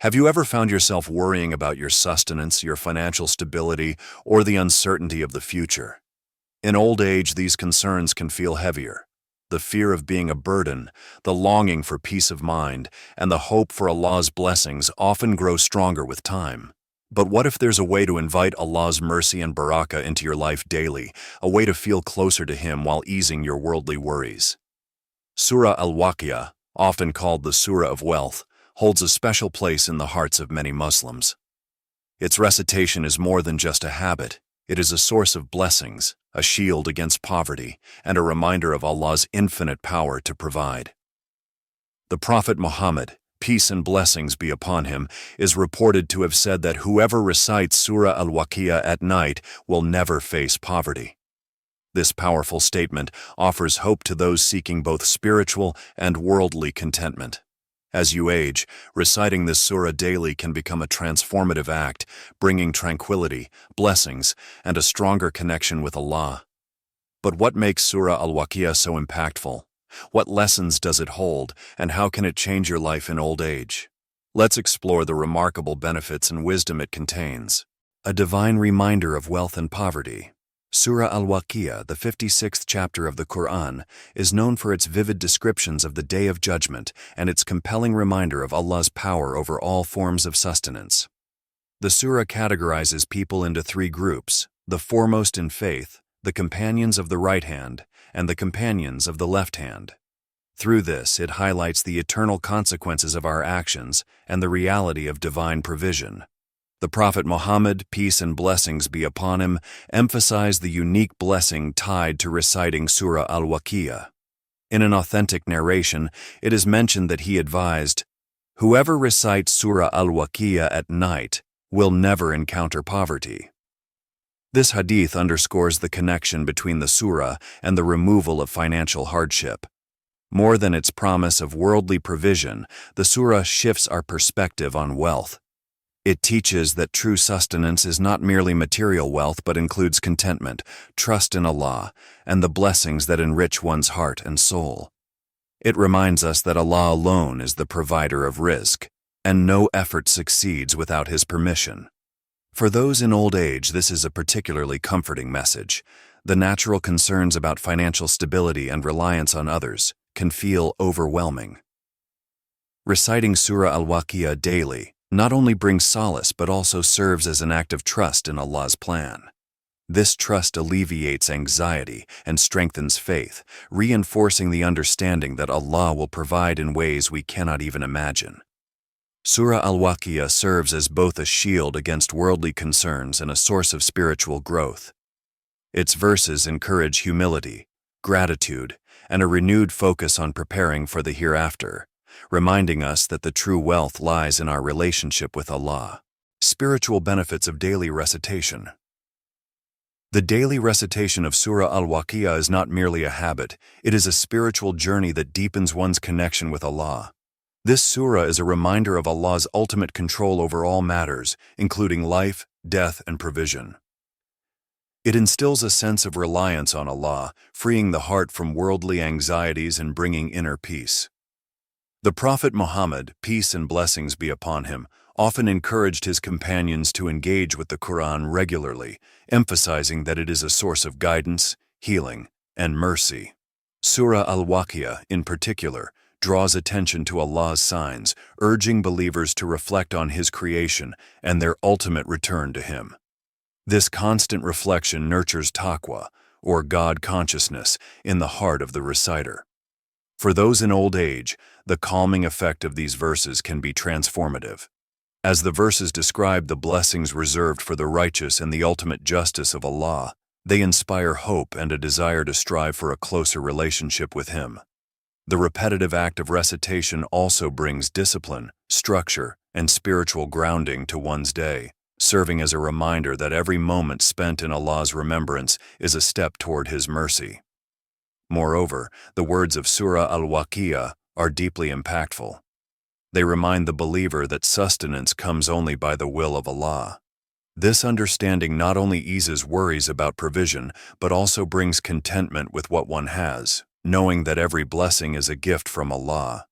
Have you ever found yourself worrying about your sustenance, your financial stability, or the uncertainty of the future? In old age, these concerns can feel heavier. The fear of being a burden, the longing for peace of mind, and the hope for Allah's blessings often grow stronger with time. But what if there's a way to invite Allah's mercy and barakah into your life daily, a way to feel closer to Him while easing your worldly worries? Surah Al-Waqiah, often called the Surah of Wealth, holds a special place in the hearts of many Muslims. Its recitation is more than just a habit. It is a source of blessings, a shield against poverty, and a reminder of Allah's infinite power to provide. The Prophet Muhammad, peace and blessings be upon him, is reported to have said that whoever recites Surah Al-Waqiah at night will never face poverty. This powerful statement offers hope to those seeking both spiritual and worldly contentment. As you age, reciting this surah daily can become a transformative act, bringing tranquility, blessings, and a stronger connection with Allah. But what makes Surah Al-Waqiah so impactful? What lessons does it hold, and how can it change your life in old age? Let's explore the remarkable benefits and wisdom it contains. A divine reminder of wealth and poverty. Surah Al-Waqiah, the 56th chapter of the Qur'an, is known for its vivid descriptions of the Day of Judgment and its compelling reminder of Allah's power over all forms of sustenance. The surah categorizes people into three groups: the foremost in faith, the companions of the right hand, and the companions of the left hand. Through this, it highlights the eternal consequences of our actions and the reality of divine provision. The Prophet Muhammad, peace and blessings be upon him, emphasized the unique blessing tied to reciting Surah Al-Waqiah. In an authentic narration, it is mentioned that he advised, "Whoever recites Surah Al-Waqiah at night will never encounter poverty." This hadith underscores the connection between the surah and the removal of financial hardship. More than its promise of worldly provision, the surah shifts our perspective on wealth. It teaches that true sustenance is not merely material wealth but includes contentment, trust in Allah, and the blessings that enrich one's heart and soul. It reminds us that Allah alone is the provider of rizq, and no effort succeeds without His permission. For those in old age, this is a particularly comforting message. The natural concerns about financial stability and reliance on others can feel overwhelming. Reciting Surah Al-Waqiah daily not only brings solace but also serves as an act of trust in Allah's plan. This trust alleviates anxiety and strengthens faith, reinforcing the understanding that Allah will provide in ways we cannot even imagine. Surah Al-Waqiah serves as both a shield against worldly concerns and a source of spiritual growth. Its verses encourage humility, gratitude, and a renewed focus on preparing for the hereafter, reminding us that the true wealth lies in our relationship with Allah. Spiritual benefits of daily recitation. The daily recitation of Surah Al-Waqiah is not merely a habit, it is a spiritual journey that deepens one's connection with Allah. This surah is a reminder of Allah's ultimate control over all matters, including life, death, and provision. It instills a sense of reliance on Allah, freeing the heart from worldly anxieties and bringing inner peace. The Prophet Muhammad, peace and blessings be upon him, often encouraged his companions to engage with the Qur'an regularly, emphasizing that it is a source of guidance, healing, and mercy. Surah Al-Waqiah, in particular, draws attention to Allah's signs, urging believers to reflect on His creation and their ultimate return to Him. This constant reflection nurtures taqwa, or God consciousness, in the heart of the reciter. For those in old age, the calming effect of these verses can be transformative. As the verses describe the blessings reserved for the righteous and the ultimate justice of Allah, they inspire hope and a desire to strive for a closer relationship with Him. The repetitive act of recitation also brings discipline, structure, and spiritual grounding to one's day, serving as a reminder that every moment spent in Allah's remembrance is a step toward His mercy. Moreover, the words of Surah Al-Waqiah are deeply impactful. They remind the believer that sustenance comes only by the will of Allah. This understanding not only eases worries about provision, but also brings contentment with what one has, knowing that every blessing is a gift from Allah.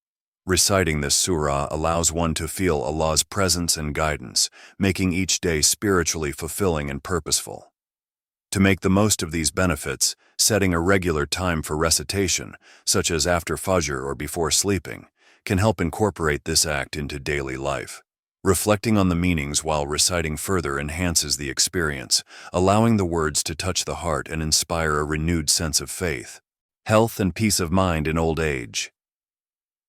Reciting this surah allows one to feel Allah's presence and guidance, making each day spiritually fulfilling and purposeful. To make the most of these benefits, setting a regular time for recitation, such as after Fajr or before sleeping, can help incorporate this act into daily life. Reflecting on the meanings while reciting further enhances the experience, allowing the words to touch the heart and inspire a renewed sense of faith, health, and peace of mind in old age.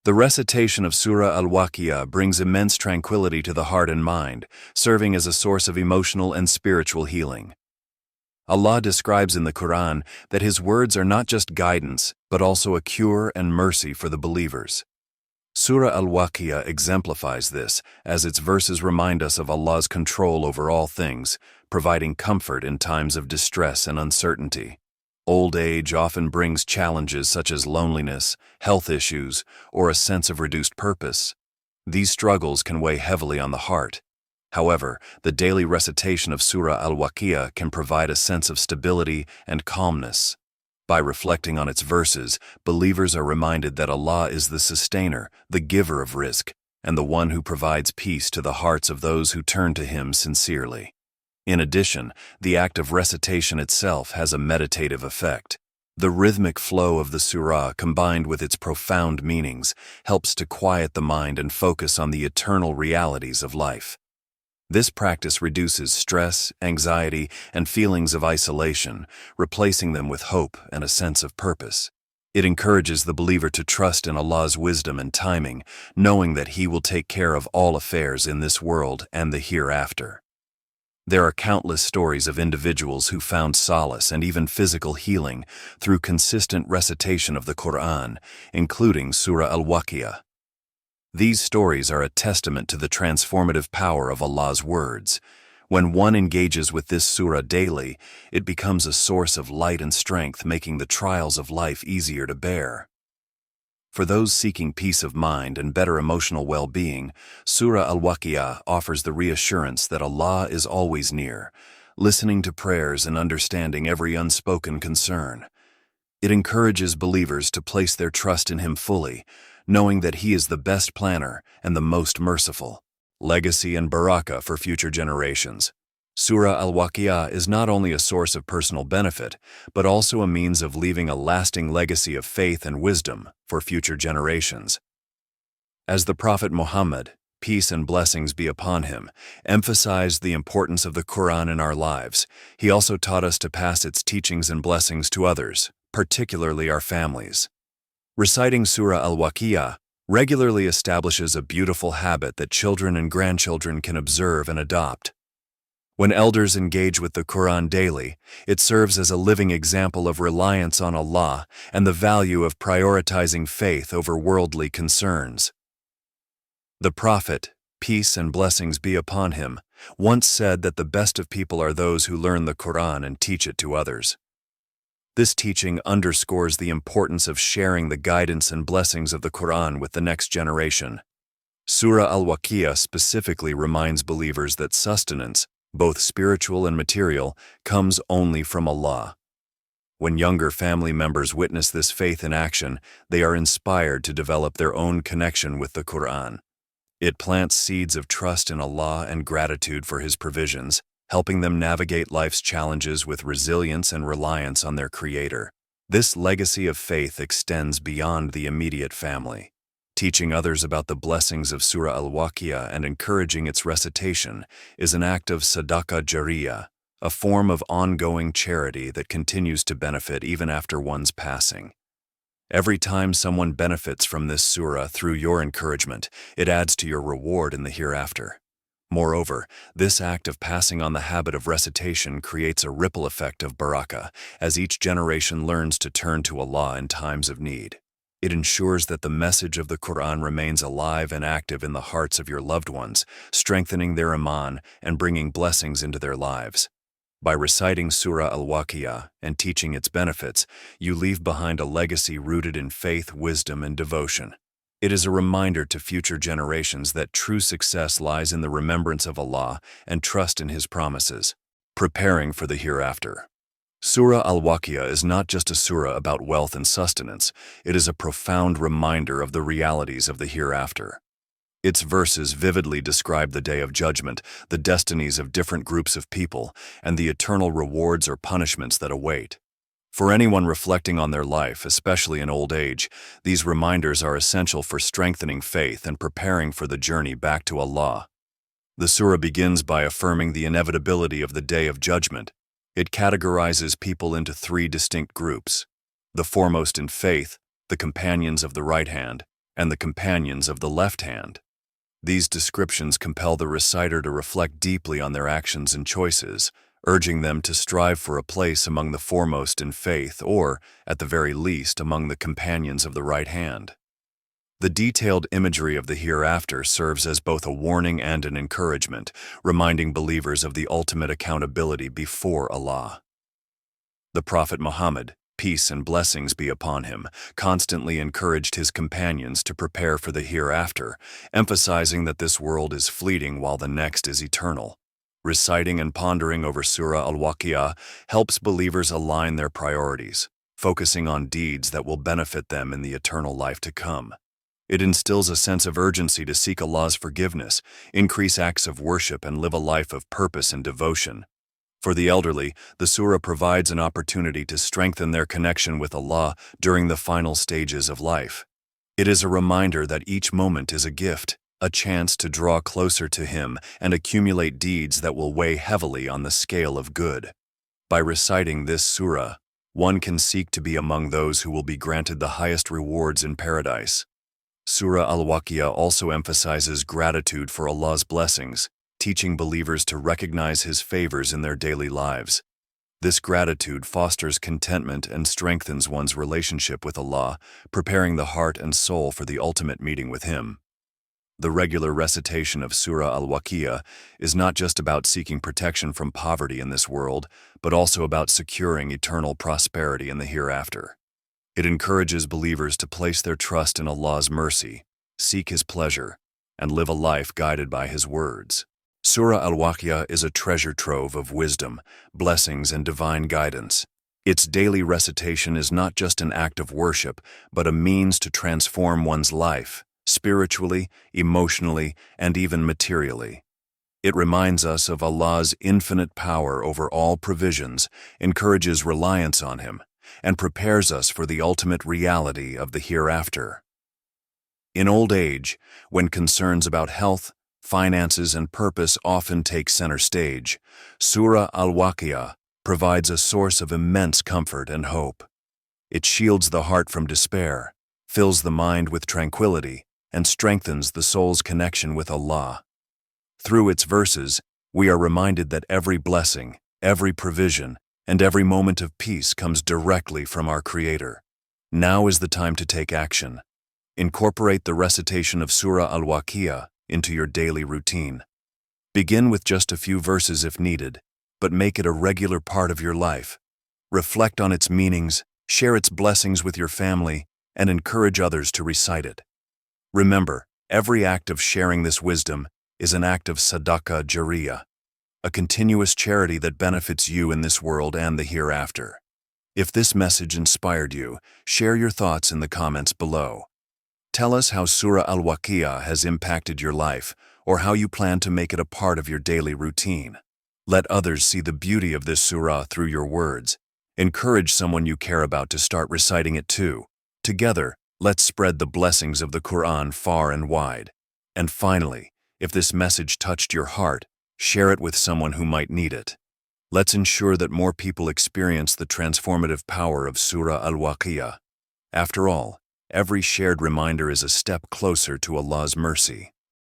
The recitation of Surah Al-Waqiah brings immense tranquility to the heart and mind, serving as a source of emotional and spiritual healing. Allah describes in the Qur'an that His words are not just guidance, but also a cure and mercy for the believers. Surah Al-Waqiah exemplifies this, as its verses remind us of Allah's control over all things, providing comfort in times of distress and uncertainty. Old age often brings challenges such as loneliness, health issues, or a sense of reduced purpose. These struggles can weigh heavily on the heart. However, the daily recitation of Surah Al-Waqiah can provide a sense of stability and calmness. By reflecting on its verses, believers are reminded that Allah is the sustainer, the giver of rizq, and the one who provides peace to the hearts of those who turn to Him sincerely. In addition, the act of recitation itself has a meditative effect. The rhythmic flow of the surah, combined with its profound meanings, helps to quiet the mind and focus on the eternal realities of life. This practice reduces stress, anxiety, and feelings of isolation, replacing them with hope and a sense of purpose. It encourages the believer to trust in Allah's wisdom and timing, knowing that He will take care of all affairs in this world and the hereafter. There are countless stories of individuals who found solace and even physical healing through consistent recitation of the Qur'an, including Surah Al-Waqiah. These stories are a testament to the transformative power of Allah's words. When one engages with this surah daily, it becomes a source of light and strength, making the trials of life easier to bear. For those seeking peace of mind and better emotional well-being, Surah Al-Waqiah offers the reassurance that Allah is always near, listening to prayers and understanding every unspoken concern. It encourages believers to place their trust in Him fully, knowing that He is the best planner and the most merciful. Legacy and barakah for future generations. Surah Al-Waqiah is not only a source of personal benefit, but also a means of leaving a lasting legacy of faith and wisdom for future generations. As the Prophet Muhammad, peace and blessings be upon him, emphasized the importance of the Qur'an in our lives, he also taught us to pass its teachings and blessings to others, particularly our families. Reciting Surah Al-Waqiah regularly establishes a beautiful habit that children and grandchildren can observe and adopt. When elders engage with the Qur'an daily, it serves as a living example of reliance on Allah and the value of prioritizing faith over worldly concerns. The Prophet, peace and blessings be upon him, once said that the best of people are those who learn the Qur'an and teach it to others. This teaching underscores the importance of sharing the guidance and blessings of the Qur'an with the next generation. Surah Al-Waqiah specifically reminds believers that sustenance, both spiritual and material, comes only from Allah. When younger family members witness this faith in action, they are inspired to develop their own connection with the Qur'an. It plants seeds of trust in Allah and gratitude for His provisions, helping them navigate life's challenges with resilience and reliance on their Creator. This legacy of faith extends beyond the immediate family. Teaching others about the blessings of Surah Al-Waqiah and encouraging its recitation is an act of sadaqah jariyah, a form of ongoing charity that continues to benefit even after one's passing. Every time someone benefits from this surah through your encouragement, it adds to your reward in the hereafter. Moreover, this act of passing on the habit of recitation creates a ripple effect of barakah as each generation learns to turn to Allah in times of need. It ensures that the message of the Qur'an remains alive and active in the hearts of your loved ones, strengthening their iman and bringing blessings into their lives. By reciting Surah Al-Waqiah and teaching its benefits, you leave behind a legacy rooted in faith, wisdom, and devotion. It is a reminder to future generations that true success lies in the remembrance of Allah and trust in His promises. Preparing for the hereafter. Surah Al-Waqiah is not just a surah about wealth and sustenance, it is a profound reminder of the realities of the hereafter. Its verses vividly describe the day of judgment, the destinies of different groups of people, and the eternal rewards or punishments that await. For anyone reflecting on their life, especially in old age, these reminders are essential for strengthening faith and preparing for the journey back to Allah. The surah begins by affirming the inevitability of the day of judgment. It categorizes people into three distinct groups: the foremost in faith, the companions of the right hand, and the companions of the left hand. These descriptions compel the reciter to reflect deeply on their actions and choices, urging them to strive for a place among the foremost in faith or, at the very least, among the companions of the right hand. The detailed imagery of the hereafter serves as both a warning and an encouragement, reminding believers of the ultimate accountability before Allah. The Prophet Muhammad, peace and blessings be upon him, constantly encouraged his companions to prepare for the hereafter, emphasizing that this world is fleeting while the next is eternal. Reciting and pondering over Surah Al-Waqiah helps believers align their priorities, focusing on deeds that will benefit them in the eternal life to come. It instills a sense of urgency to seek Allah's forgiveness, increase acts of worship, and live a life of purpose and devotion. For the elderly, the surah provides an opportunity to strengthen their connection with Allah during the final stages of life. It is a reminder that each moment is a gift, a chance to draw closer to Him and accumulate deeds that will weigh heavily on the scale of good. By reciting this surah, one can seek to be among those who will be granted the highest rewards in paradise. Surah Al-Waqiah also emphasizes gratitude for Allah's blessings, teaching believers to recognize His favors in their daily lives. This gratitude fosters contentment and strengthens one's relationship with Allah, preparing the heart and soul for the ultimate meeting with Him. The regular recitation of Surah Al-Waqiah is not just about seeking protection from poverty in this world, but also about securing eternal prosperity in the hereafter. It encourages believers to place their trust in Allah's mercy, seek His pleasure, and live a life guided by His words. Surah Al-Waqiah is a treasure trove of wisdom, blessings, and divine guidance. Its daily recitation is not just an act of worship, but a means to transform one's life, spiritually, emotionally, and even materially. It reminds us of Allah's infinite power over all provisions, encourages reliance on Him, and prepares us for the ultimate reality of the hereafter. In old age, when concerns about health, finances, and purpose often take center stage, Surah Al-Waqiah provides a source of immense comfort and hope. It shields the heart from despair, fills the mind with tranquility, and strengthens the soul's connection with Allah. Through its verses, we are reminded that every blessing, every provision, and every moment of peace comes directly from our Creator. Now is the time to take action. Incorporate the recitation of Surah Al-Waqiah into your daily routine. Begin with just a few verses if needed, but make it a regular part of your life. Reflect on its meanings, share its blessings with your family, and encourage others to recite it. Remember, every act of sharing this wisdom is an act of sadaqah jariyah, a continuous charity that benefits you in this world and the hereafter. If this message inspired you, share your thoughts in the comments below. Tell us how Surah Al-Waqiah has impacted your life, or how you plan to make it a part of your daily routine. Let others see the beauty of this surah through your words. Encourage someone you care about to start reciting it too. Together, let's spread the blessings of the Qur'an far and wide. And finally, if this message touched your heart, share it with someone who might need it. Let's ensure that more people experience the transformative power of Surah Al-Waqiah. After all, every shared reminder is a step closer to Allah's mercy.